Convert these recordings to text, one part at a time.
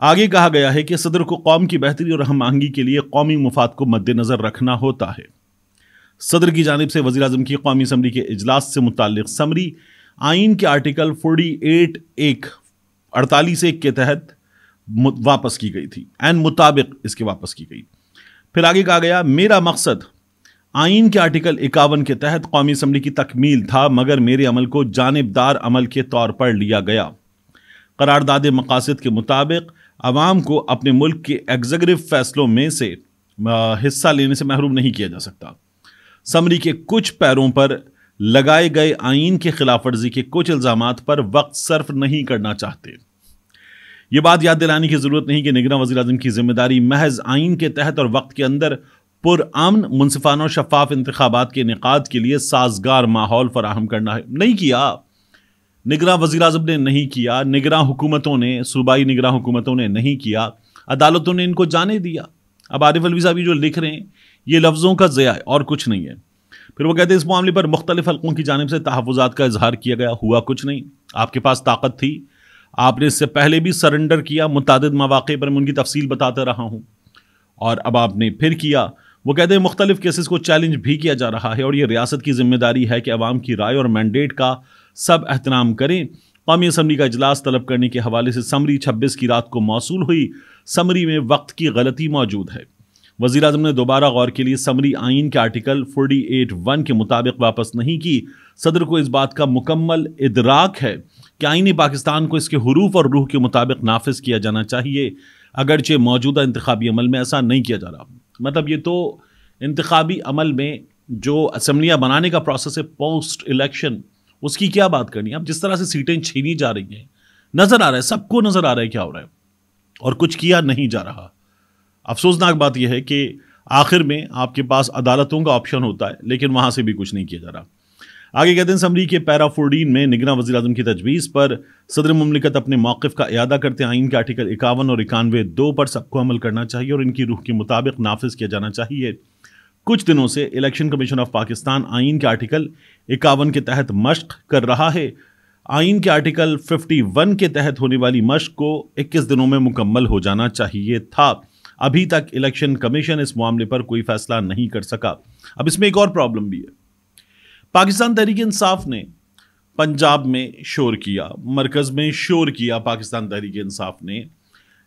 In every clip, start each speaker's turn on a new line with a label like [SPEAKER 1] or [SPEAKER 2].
[SPEAKER 1] آگے کہا گیا ہے کہ صدر کو قوم کی بہتری اور ہم آہنگی کے لیے قومی مفاد کو مد نظر رکھنا ہوتا ہے۔ صدر کی جانب سے وزیر اعظم کی قومی اسمبلی کے اجلاس سے متعلق سمری آئین کے آرٹیکل 48(1) کے تحت واپس کی گئی تھی، عین مطابق اس کے واپس کی گئی۔ پھر آگے کہا گیا میرا مقصد آئین کے آرٹیکل 51 کے تحت قومی اسمبلی کی تکمیل تھا، مگر میرے عمل کو جانبدار عمل کے طور پر لیا گیا۔ قرارداد مقاصد کے مطابق عوام کو اپنے ملک کے ایگزیکٹو فیصلوں میں سے حصہ لینے سے محروم نہیں کیا جا سکتا۔ سمری کے کچھ پیروں پر لگائے گئے آئین کے خلاف ورزی کے کچھ الزامات پر وقت صرف نہیں کرنا چاہتے۔ یہ بات یاد دلانے کی ضرورت نہیں کہ نگراں وزیر اعظم کی ذمہ داری محض آئین کے تحت اور وقت کے اندر پرامن، منصفانہ اور شفاف انتخابات کے انعقاد کے لیے سازگار ماحول فراہم کرنا ہے۔ نہیں کیا، نگراں وزیر اعظم نے نہیں کیا، نگراں حکومتوں نے، صوبائی نگراں حکومتوں نے نہیں کیا، عدالتوں نے ان کو جانے دیا۔ اب عارف الوی صاحب جو لکھ رہے ہیں یہ لفظوں کا ضیاع ہے اور کچھ نہیں ہے۔ پھر وہ کہتے ہیں اس معاملے پر مختلف حلقوں کی جانب سے تحفظات کا اظہار کیا گیا، ہوا کچھ نہیں۔ آپ کے پاس طاقت تھی، آپ نے اس سے پہلے بھی سرنڈر کیا، متعدد مواقع پر میں ان کی تفصیل بتاتا رہا ہوں، اور اب آپ نے پھر کیا۔ وہ کہتے ہیں مختلف کیسز کو چیلنج بھی کیا جا رہا ہے اور یہ ریاست کی ذمہ داری ہے کہ عوام کی رائے اور مینڈیٹ کا سب احترام کریں۔ قومی اسمبلی کا اجلاس طلب کرنے کے حوالے سے سمری 26 کی رات کو موصول ہوئی، سمری میں وقت کی غلطی موجود ہے۔ وزیر اعظم نے دوبارہ غور کے لیے سمری آئین کے آرٹیکل 48(1) کے مطابق واپس نہیں کی۔ صدر کو اس بات کا مکمل ادراک ہے کہ آئین پاکستان کو اس کے حروف اور روح کے مطابق نافذ کیا جانا چاہیے، اگرچہ موجودہ انتخابی عمل میں ایسا نہیں کیا جا رہا۔ مطلب یہ تو انتخابی عمل میں جو اسمبلیاں بنانے کا پروسیس ہے پوسٹ الیکشن، اس کی کیا بات کرنی ہے؟ اب جس طرح سے سیٹیں چھینی جا رہی ہیں، نظر آ رہا ہے، سب کو نظر آ رہا ہے کیا ہو رہا ہے، اور کچھ کیا نہیں جا رہا۔ افسوسناک بات یہ ہے کہ آخر میں آپ کے پاس عدالتوں کا آپشن ہوتا ہے، لیکن وہاں سے بھی کچھ نہیں کیا جا رہا۔ آگے کہتے ہیں اسمبلی کے پیرا 14 میں نگراں وزیر اعظم کی تجویز پر صدر مملکت اپنے موقف کا اعادہ کرتے آئین کے آرٹیکل 51 اور 91(2) پر سب کو عمل کرنا چاہیے اور ان کی روح کے مطابق نافذ کیا جانا چاہیے۔ کچھ دنوں سے الیکشن کمیشن آف پاکستان آئین کے آرٹیکل 51 کے تحت مشق کر رہا ہے۔ آئین کے آرٹیکل 51 کے تحت ہونے والی مشق کو 21 دنوں میں مکمل ہو جانا چاہیے تھا۔ ابھی تک الیکشن کمیشن اس معاملے پر کوئی فیصلہ نہیں کر سکا۔ اب اس میں ایک اور پرابلم بھی ہے۔ پاکستان تحریک انصاف نے پنجاب میں شور کیا، مرکز میں شور کیا پاکستان تحریک انصاف نے،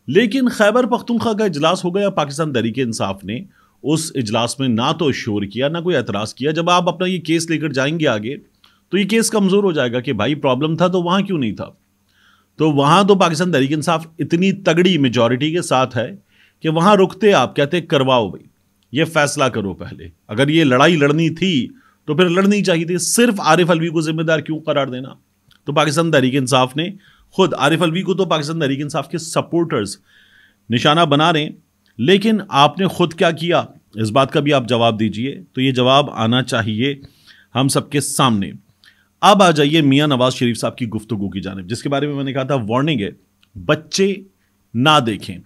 [SPEAKER 1] لیکن خیبر پختونخوا کا اجلاس ہو گیا، پاکستان تحریک انصاف نے اس اجلاس میں نہ تو شور کیا نہ کوئی اعتراض کیا۔ جب آپ اپنا یہ کیس لے کر جائیں گے آگے تو یہ کیس کمزور ہو جائے گا کہ بھائی پرابلم تھا تو وہاں کیوں نہیں تھا۔ تو وہاں تو پاکستان تحریک انصاف اتنی تگڑی میجورٹی کے ساتھ ہے کہ وہاں رکتے آپ کہتے کرواؤ بھائی، یہ فیصلہ کرو پہلے، اگر یہ لڑائی لڑنی تھی تو پھر لڑنی چاہیے تھی، صرف عارف الوی کو ذمہ دار کیوں قرار دینا؟ تو پاکستان تحریک انصاف نے خود عارف الوی کو تو پاکستان تحریک انصاف کے سپورٹرز نشانہ بنا رہے ہیں، لیکن آپ نے خود کیا کیا اس بات کا بھی آپ جواب دیجئے۔ تو یہ جواب آنا چاہیے ہم سب کے سامنے۔ اب آ جائیے میاں نواز شریف صاحب کی گفتگو کی جانب، جس کے بارے میں نے کہا تھا وارننگ ہے، بچے نہ دیکھیں۔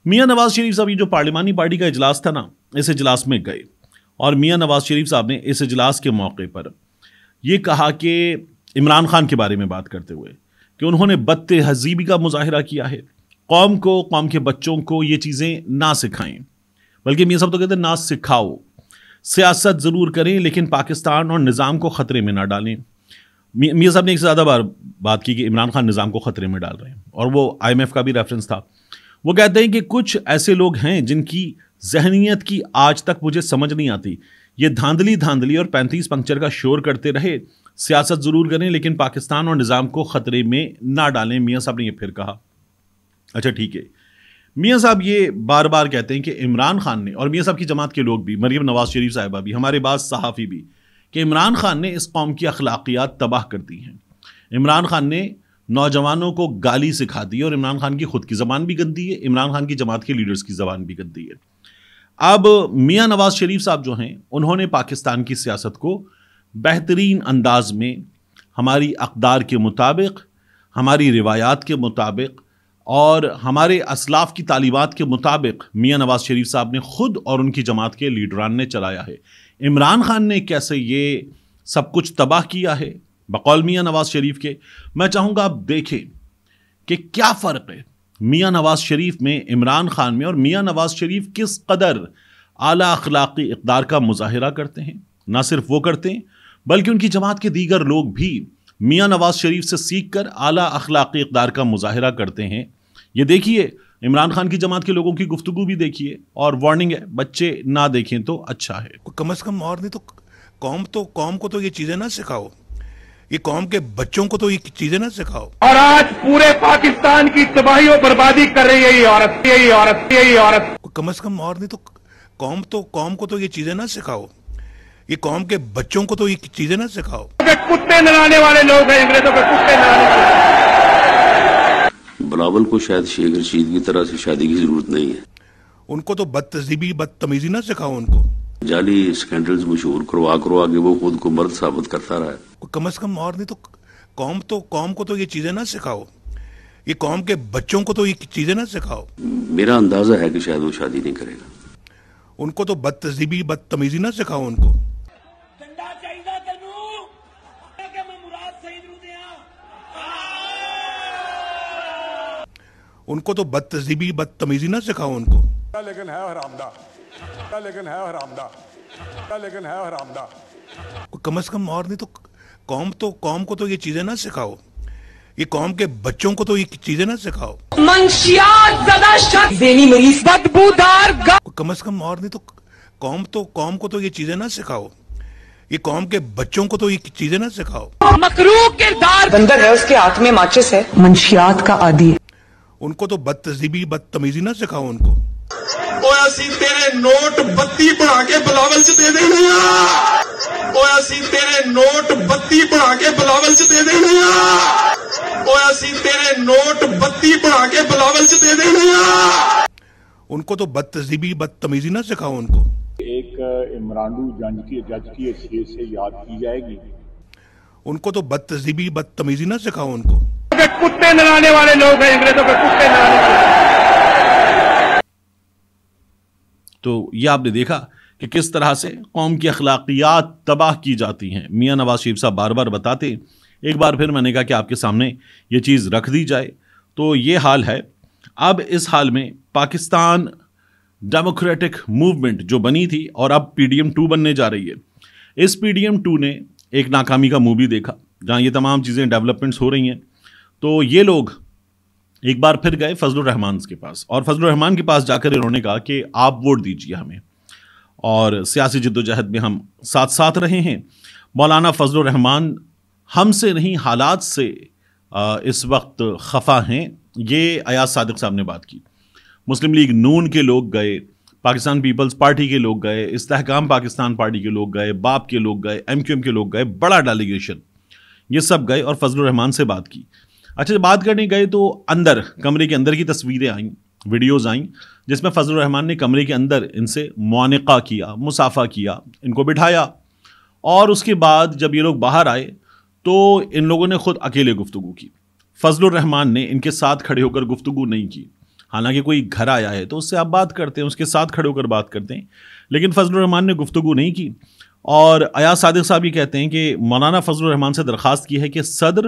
[SPEAKER 1] میاں نواز شریف صاحب یہ جو پارلیمانی پارٹی کا اجلاس تھا نا، اس اجلاس میں گئے اور میاں نواز شریف صاحب نے اس اجلاس کے موقع پر یہ کہا کہ عمران خان کے بارے میں بات کرتے ہوئے کہ انہوں نے بد تہذیبی کا مظاہرہ کیا ہے، قوم کو، قوم کے بچوں کو یہ چیزیں نہ سکھائیں، بلکہ میاں صاحب تو کہتے ہیں نہ سکھاؤ، سیاست ضرور کریں لیکن پاکستان اور نظام کو خطرے میں نہ ڈالیں۔ میاں صاحب نے ایک سے زیادہ بار بات کی کہ عمران خان نظام کو خطرے میں ڈال رہے ہیں، اور وہ IMF کا بھی ریفرنس تھا۔ وہ کہتے ہیں کہ کچھ ایسے لوگ ہیں جن کی ذہنیت کی آج تک مجھے سمجھ نہیں آتی، یہ دھاندلی اور 35 پنکچر کا شور کرتے رہے، سیاست ضرور کریں لیکن پاکستان اور نظام کو خطرے میں نہ ڈالیں۔ میاں صاحب نے یہ پھر کہا۔ اچھا ٹھیک ہے، میاں صاحب یہ بار بار کہتے ہیں کہ عمران خان نے، اور میاں صاحب کی جماعت کے لوگ بھی، مریم نواز شریف صاحبہ بھی، ہمارے بعض صحافی بھی، کہ عمران خان نے اس قوم کی اخلاقیات تباہ کر دی ہیں، عمران خان نے نوجوانوں کو گالی سکھا دی اور عمران خان کی خود کی زبان بھی گندی ہے، عمران خان کی جماعت کے لیڈرز کی زبان بھی گندی ہے۔ اب میاں نواز شریف صاحب جو ہیں انہوں نے پاکستان کی سیاست کو بہترین انداز میں ہماری اقدار کے مطابق، ہماری روایات کے مطابق اور ہمارے اسلاف کی تعلیمات کے مطابق میاں نواز شریف صاحب نے خود اور ان کی جماعت کے لیڈران نے چلایا ہے۔ عمران خان نے کیسے یہ سب کچھ تباہ کیا ہے بقول میاں نواز شریف کے، میں چاہوں گا آپ دیکھیں کہ کیا فرق ہے میاں نواز شریف میں، عمران خان میں، اور میاں نواز شریف کس قدر اعلیٰ اخلاقی اقدار کا مظاہرہ کرتے ہیں۔ نہ صرف وہ کرتے ہیں بلکہ ان کی جماعت کے دیگر لوگ بھی میاں نواز شریف سے سیکھ کر اعلیٰ اخلاقی اقدار کا مظاہرہ کرتے ہیں۔ یہ دیکھیے عمران خان کی جماعت کے لوگوں کی گفتگو بھی دیکھیے، اور وارننگ ہے بچے نہ دیکھیں تو اچھا ہے۔
[SPEAKER 2] کم از کم اور نہیں تو قوم کو تو یہ چیزیں نہ سکھاؤ، یہ قوم کے بچوں کو تو یہ چیزیں نہ سکھاؤ۔
[SPEAKER 3] اور آج پورے پاکستان کی تباہی و بربادی کر رہی ہے یہی عورت۔
[SPEAKER 2] کم از کم اور نہیں تو قوم کو تو یہ چیزیں نہ سکھاؤ، یہ قوم کے بچوں کو تو یہ چیزیں نہ سکھاؤ۔
[SPEAKER 3] کتے نلانے والے لوگ ہیں، انگریزوں کے کتے نلانے والے۔
[SPEAKER 4] بلاول کو شاید شیخ رشید کی طرح سے شادی کی ضرورت نہیں ہے۔
[SPEAKER 2] ان کو تو بدتمیزی نہ سکھاؤ ان کو۔
[SPEAKER 4] جعلی سکینڈلز مشہور کروا کے وہ خود کو مرد ثابت کرتا رہا ہے۔
[SPEAKER 2] کم از کم اور نہیں تو قوم کو تو یہ چیزیں نہ سکھاؤ، یہ قوم کے بچوں کو تو یہ چیزیں نہ سکھاؤ۔
[SPEAKER 4] میرا اندازہ ہے کہ شاید وہ شادی نہیں کرے گا۔
[SPEAKER 2] ان کو تو بدتمیزی نہ سکھاؤ ان کو۔ ان کو تو بدتمیزی نہ سکھاؤ ان کو۔
[SPEAKER 3] لیکن ہے حرامدہ۔
[SPEAKER 2] کم از کم اور نہیں تو قوم کو تو یہ چیزیں نہ سکھاؤ، یہ قوم کے بچوں کو تو یہ چیزیں نہ سکھاؤ۔
[SPEAKER 5] منشیات زدہ شخص، ذہنی مریض، بدبودار
[SPEAKER 2] کم از کم اور نہیں تو قوم کو تو یہ چیزیں نہ سکھاؤ، یہ قوم کے بچوں کو تو یہ چیزیں نہ سکھاؤ۔
[SPEAKER 5] مکروہ کردار بندر ہے، اس کے ہاتھ میں ماچس ہے، منشیات کا عادی۔
[SPEAKER 2] ان کو تو بدتمیزی نہ سکھاؤ ان کو۔
[SPEAKER 6] اوے اسی تیرے نوٹ بتی بڑھا کے بلاول چ دے دیں نہیں آ، اوے اسی تیرے نوٹ بتی بڑھا کے بلاول چ دے دیں نہیں آ، اوے اسی تیرے نوٹ بتی بڑھا کے بلاول چ دے دیں نہیں آ۔
[SPEAKER 2] ان کو تو بدتمیزی نہ سکھاؤ ان کو۔
[SPEAKER 7] ایک عمرانو جج کی حیثیت سے یاد کی جائے گی۔
[SPEAKER 2] ان کو تو بدتمیزی نہ سکھاؤ ان کو۔
[SPEAKER 3] کتے نلانے والے لوگ ہیں، انگریزوں کے کتے نلانے والے۔
[SPEAKER 1] تو یہ آپ نے دیکھا کہ کس طرح سے قوم کی اخلاقیات تباہ کی جاتی ہیں۔ میاں نواز شریف صاحب بار بار بتاتے، ایک بار پھر میں نے کہا کہ آپ کے سامنے یہ چیز رکھ دی جائے۔ تو یہ حال ہے۔ اب اس حال میں پاکستان ڈیموکریٹک موومنٹ جو بنی تھی اور اب PDM-2 بننے جا رہی ہے، اس PDM-2 نے ایک ناکامی کا منہ بھی دیکھا، جہاں یہ تمام چیزیں ڈیولپمنٹس ہو رہی ہیں۔ تو یہ لوگ ایک بار پھر گئے فضل الرحمان کے پاس، اور فضل الرحمان کے پاس جا کر انہوں نے کہا کہ آپ ووٹ دیجیے ہمیں، اور سیاسی جدوجہد میں ہم ساتھ رہے ہیں۔ مولانا فضل الرحمان ہم سے نہیں حالات سے اس وقت خفا ہیں۔ یہ ایاز صادق صاحب نے بات کی۔ مسلم لیگ نون کے لوگ گئے، پاکستان پیپلز پارٹی کے لوگ گئے، استحکام پاکستان پارٹی کے لوگ گئے، باپ کے لوگ گئے، MQM کے لوگ گئے، بڑا ڈیلیگیشن، یہ سب گئے اور فضل الرحمان سے بات کی۔ اچھا، بات کرنے گئے تو اندر کمرے کے اندر کی تصویریں آئیں، ویڈیوز آئیں، جس میں فضل الرحمان نے کمرے کے اندر ان سے معانقہ کیا، مصافحہ کیا، ان کو بٹھایا، اور اس کے بعد جب یہ لوگ باہر آئے تو ان لوگوں نے خود اکیلے گفتگو کی۔ فضل الرحمان نے ان کے ساتھ کھڑے ہو کر گفتگو نہیں کی۔ حالانکہ کوئی گھر آیا ہے تو اس سے آپ بات کرتے ہیں، اس کے ساتھ کھڑے ہو کر بات کرتے ہیں، لیکن فضل الرحمان نے گفتگو نہیں کی۔ اور ایاز صادق صاحب یہ کہتے ہیں کہ مولانا فضل الرحمان سے درخواست کی ہے کہ صدر،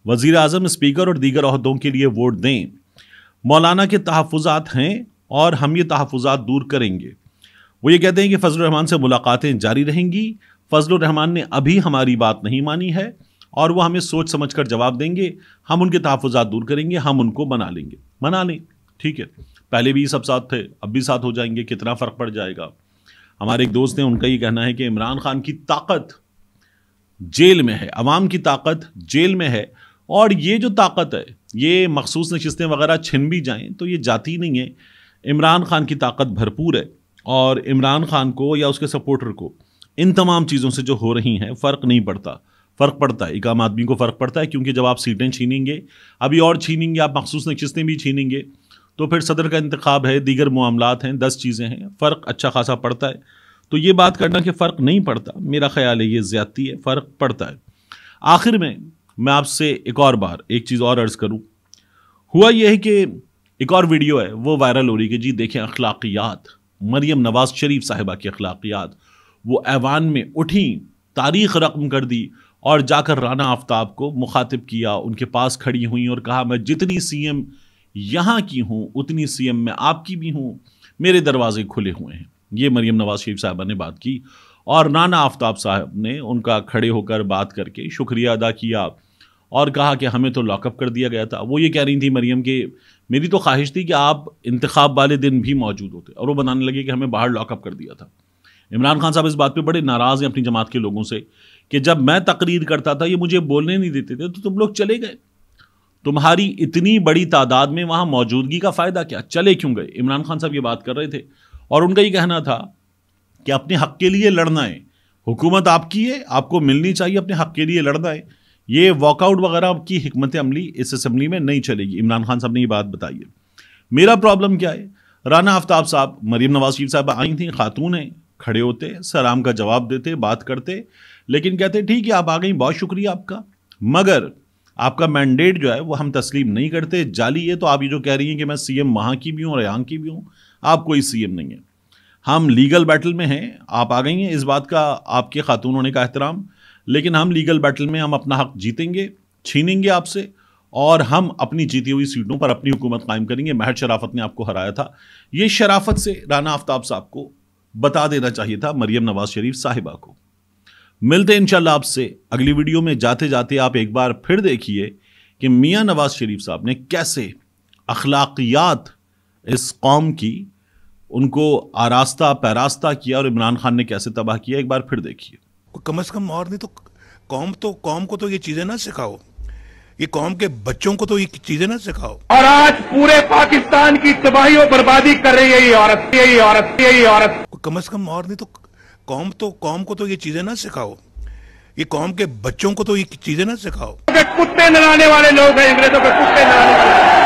[SPEAKER 1] وزیر اعظم، اسپیکر اور دیگر عہدوں کے لیے ووٹ دیں۔ مولانا کے تحفظات ہیں اور ہم یہ تحفظات دور کریں گے۔ وہ یہ کہتے ہیں کہ فضل الرحمان سے ملاقاتیں جاری رہیں گی۔ فضل الرحمان نے ابھی ہماری بات نہیں مانی ہے اور وہ ہمیں سوچ سمجھ کر جواب دیں گے۔ ہم ان کے تحفظات دور کریں گے، ہم ان کو بنا لیں گے۔ بنا لیں، ٹھیک ہے، پہلے بھی سب ساتھ تھے، اب بھی ساتھ ہو جائیں گے، کتنا فرق پڑ جائے گا۔ ہمارے ایک دوست ہیں، ان کا یہ کہنا ہے کہ عمران خان کی طاقت جیل میں ہے، عوام کی طاقت جیل میں ہے، اور یہ جو طاقت ہے، یہ مخصوص نشستیں وغیرہ چھن بھی جائیں تو یہ جاتی نہیں ہے۔ عمران خان کی طاقت بھرپور ہے، اور عمران خان کو یا اس کے سپورٹر کو ان تمام چیزوں سے جو ہو رہی ہیں فرق نہیں پڑتا۔ فرق پڑتا ہے، ایک عام آدمی کو فرق پڑتا ہے، کیونکہ جب آپ سیٹیں چھینیں گے، ابھی اور چھینیں گے، آپ مخصوص نشستیں بھی چھینیں گے، تو پھر صدر کا انتخاب ہے، دیگر معاملات ہیں، 10 چیزیں ہیں، فرق اچھا خاصا پڑتا ہے۔ تو یہ بات کرنا کہ فرق نہیں پڑتا، میرا خیال ہے یہ زیادتی ہے، فرق پڑتا ہے۔ آخر میں آپ سے ایک اور بار ایک چیز اور عرض کروں، ہوا یہ ہے کہ ایک اور ویڈیو ہے وہ وائرل ہو رہی کہ جی دیکھیں اخلاقیات، مریم نواز شریف صاحبہ کی اخلاقیات، وہ ایوان میں اٹھیں، تاریخ رقم کر دی اور جا کر رانا آفتاب کو مخاطب کیا، ان کے پاس کھڑی ہوئیں اور کہا میں جتنی CM یہاں کی ہوں اتنی سی ایم میں آپ کی بھی ہوں، میرے دروازے کھلے ہوئے ہیں۔ یہ مریم نواز شریف صاحبہ نے بات کی، اور رانا آفتاب صاحب نے ان کا کھڑے ہو کر بات کر کے شکریہ ادا کیا اور کہا کہ ہمیں تو لاک اپ کر دیا گیا تھا۔ وہ یہ کہہ رہی تھی مریم کہ میری تو خواہش تھی کہ آپ انتخاب والے دن بھی موجود ہوتے، اور وہ بتانے لگے کہ ہمیں باہر لاک اپ کر دیا تھا۔ عمران خان صاحب اس بات پہ بڑے ناراض ہیں اپنی جماعت کے لوگوں سے کہ جب میں تقریر کرتا تھا یہ مجھے بولنے نہیں دیتے تھے تو تم لوگ چلے گئے، تمہاری اتنی بڑی تعداد میں وہاں موجودگی کا فائدہ کیا، چلے کیوں گئے؟ عمران خان صاحب یہ بات کر رہے تھے، اور ان کا یہ کہنا تھا کہ اپنے حق کے لیے لڑنا ہے، حکومت آپ کی ہے، آپ کو ملنی چاہیے، اپنے حق کے لیے لڑنا ہے، یہ واک آؤٹ وغیرہ کی حکمت عملی اس اسمبلی میں نہیں چلے گی۔ عمران خان صاحب نے یہ بات بتائی ہے۔ میرا پرابلم کیا ہے؟ رانا آفتاب صاحب، مریم نواز شریف صاحب آئی تھیں، خاتون ہیں، کھڑے ہوتے، سلام کا جواب دیتے، بات کرتے، لیکن کہتے ٹھیک ہے آپ آ گئیں، بہت شکریہ آپ کا، مگر آپ کا مینڈیٹ جو ہے وہ ہم تسلیم نہیں کرتے، جعلی ہے۔ تو آپ یہ جو کہہ رہی ہیں کہ میں سی ایم وہاں کی بھی ہوں اور یہاں کی بھی ہوں، آپ کوئی سی ایم نہیں ہے، ہم لیگل بیٹل میں ہیں، آپ آ گئی ہیں، اس بات کا آپ کے خاتون ہونے کا احترام، لیکن ہم لیگل بیٹل میں ہم اپنا حق جیتیں گے، چھینیں گے آپ سے، اور ہم اپنی جیتی ہوئی سیٹوں پر اپنی حکومت قائم کریں گے۔ محض شرافت نے آپ کو ہرایا تھا، یہ شرافت سے رانا آفتاب صاحب کو بتا دینا چاہیے تھا، مریم نواز شریف صاحبہ کو۔ ملتے ہیں انشاءاللہ آپ سے اگلی ویڈیو میں۔ جاتے جاتے آپ ایک بار پھر دیکھیے کہ میاں نواز شریف صاحب نے کیسے اخلاقیات اس قوم کی ان کو آراستہ پیراستہ کیا، اور عمران خان نے کیسے تباہ کیا، ایک بار پھر دیکھیے۔
[SPEAKER 2] کم از کم اور نہیں تو قوم کو تو یہ چیزیں نہ سکھاؤ، یہ قوم کے بچوں کو تو یہ چیزیں نہ سکھاؤ۔
[SPEAKER 3] اور آج پورے پاکستان کی تباہی و بربادی کر رہی ہے یہی عورت۔
[SPEAKER 2] کم از کم اور نہیں تو قوم کو تو یہ چیزیں نہ سکھاؤ، یہ قوم کے بچوں کو تو یہ چیزیں نہ سکھاؤ۔
[SPEAKER 3] کتے نہلانے والے لوگ ہیں، انگریزوں کے کتے نہلانے والے۔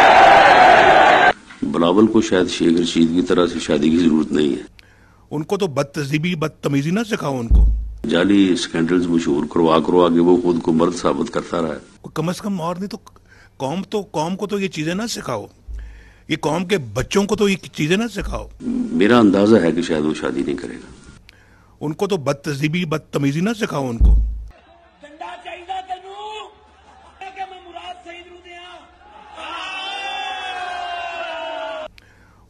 [SPEAKER 4] بلاول کو شاید شیخ رشید کی طرح سے شادی کی ضرورت نہیں ہے،
[SPEAKER 2] ان کو تو بدتمیزی نہ سکھاؤ ان کو۔
[SPEAKER 4] جعلی سکینڈلز مشہور کروا کے وہ خود کو مرد ثابت کرتا رہا ہے۔
[SPEAKER 2] کم از کم اور نہیں تو قوم کو تو یہ چیزیں نہ سکھاؤ، یہ قوم کے بچوں کو تو یہ چیزیں نہ سکھاؤ۔
[SPEAKER 4] میرا اندازہ ہے کہ شاید وہ شادی نہیں کرے گا۔
[SPEAKER 2] ان کو تو بدتمیزی نہ سکھاؤ ان کو۔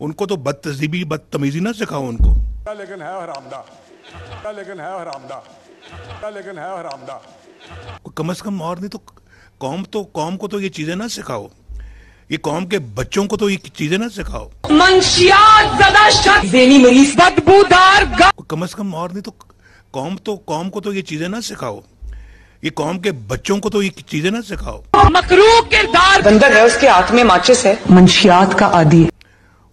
[SPEAKER 2] ان کو تو بدتمیزی نہ سکھاؤ ان کو۔
[SPEAKER 7] لیکن ہے حرامدہ۔
[SPEAKER 2] کم از کم اور نہیں تو قوم کو تو یہ چیزیں نہ سکھاؤ، یہ قوم کے بچوں کو تو یہ چیزیں نہ سکھاؤ۔
[SPEAKER 5] منشیات زدہ شخص، ذہنی مریض، بدبودار
[SPEAKER 2] کم از کم اور نہیں تو قوم کو تو یہ چیزیں نہ سکھاؤ، یہ قوم کے بچوں کو تو یہ چیزیں نہ سکھاؤ۔
[SPEAKER 5] مکروہ کردار بندر ہے، اس کے ہاتھ میں ماچس ہے، منشیات کا عادی ہے۔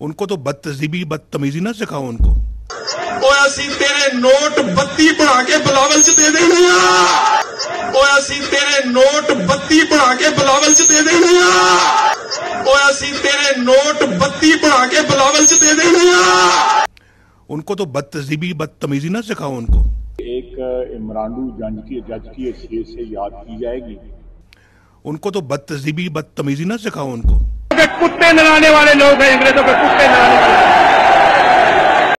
[SPEAKER 2] ان کو تو بدتمیزی نہ سکھاؤ ان کو۔
[SPEAKER 6] اسی تیرے نوٹ بتی بڑھا کے بلاول چ دے دیں اسی تیرے نوٹ بتی بڑھا کے بلاول چ دے دیں اسی تیرے نوٹ بتی بڑھا کے بلاول چ دے دیں۔
[SPEAKER 2] ان کو تو بدتمیزی نہ سکھاؤ ان کو۔
[SPEAKER 7] ایک عمرانڈو جج کی حیثیت سے یاد کی جائے گی۔
[SPEAKER 2] ان کو تو بدتمیزی نہ سکھاؤ ان کو۔
[SPEAKER 3] کتے نہلانے والے لوگ ہیں، انگریزوں کے کتے نہلانے والے۔